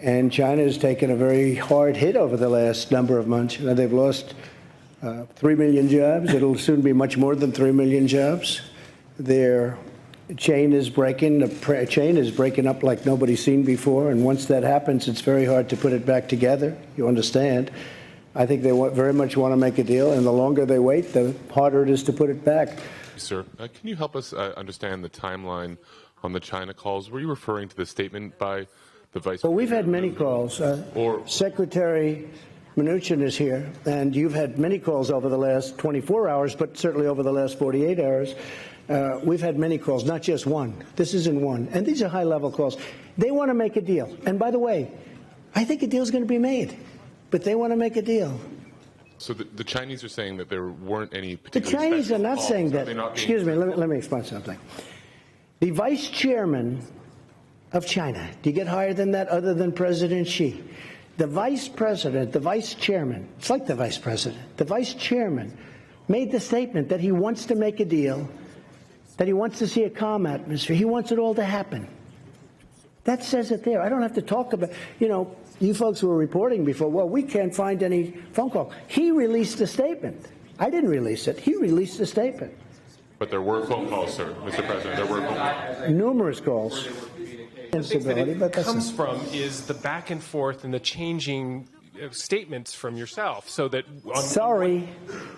And China has taken a very hard hit over the last number of months. You know, they've lost 3 million jobs. It'll soon be much more than 3 million jobs. Their chain is breaking. The chain is breaking up like nobody's seen before. And once that happens, it's very hard to put it back together. You understand? I think they very much want to make a deal. And the longer they wait, the harder it is to put it back. Sir, can you help us understand the timeline on the China calls? Were you referring to the statement by the Vice President? Well, we've had many calls. Secretary Mnuchin is here, and you've had many calls over the last 24 hours, but certainly over the last 48 hours. We've had many calls, not just one. This isn't one. And these are high-level calls. They want to make a deal. And by the way, I think a deal is going to be made, but they want to make a deal. So the Chinese are saying that there weren't any The particular Chinese are not calls. saying that. Excuse me, let me explain something. The vice chairman of China, do you get higher than that other than President Xi? The vice president, the vice chairman, it's like the vice president, the vice chairman made the statement that he wants to make a deal, that he wants to see a calm atmosphere. He wants it all to happen. That says it there. I don't have to talk about, you folks were reporting before, well, we can't find any phone call. He released a statement. I didn't release it. He released a statement. But there were phone calls, sir, Mr. President. There were phone calls. Numerous calls. Instability, but that's comes from is the back and forth and the changing statements from yourself, so that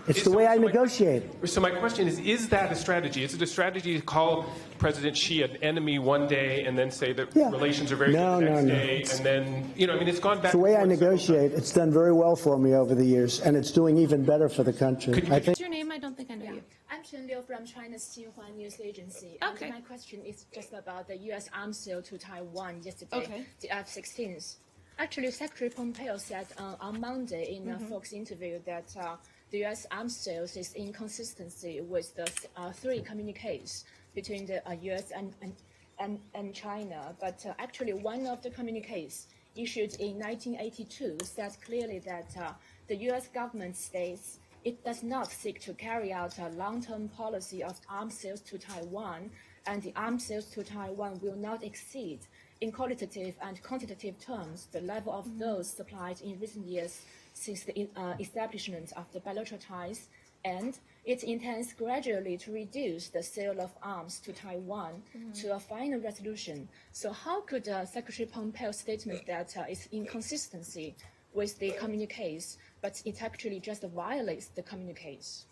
it's the way I negotiate. So my question is that a strategy? Is it a strategy to call President Xi an enemy one day and then say that relations are very good the next day, and then it's gone back? It's the way I negotiate. It's done very well for me over the years, and it's doing even better for the country. What's your name? I don't think I know you. I'm Chen Liu from China's Xinhua News Agency. Okay. And my question is just about the U.S. arms sale to Taiwan yesterday, Okay. the F-16s. Actually, Secretary Pompeo said on Monday in a Fox interview that the U.S. arms sales is inconsistency with the three communiques between the U.S. and China. But actually, one of the communiques issued in 1982 said clearly that the U.S. government states it does not seek to carry out a long-term policy of arms sales to Taiwan, and the arms sales to Taiwan will not exceed, in qualitative and quantitative terms, the level of those supplied in recent years since the establishment of the bilateral ties, and it intends gradually to reduce the sale of arms to Taiwan to a final resolution. So how could Secretary Pompeo's statement that it's inconsistency with the communiques, but it actually just violates the communiques?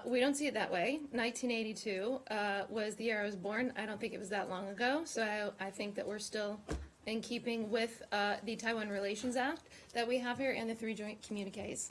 We don't see it that way. 1982 was the year I was born. I don't think it was that long ago. So I think that we're still in keeping with the Taiwan Relations Act that we have here and the three joint communiques.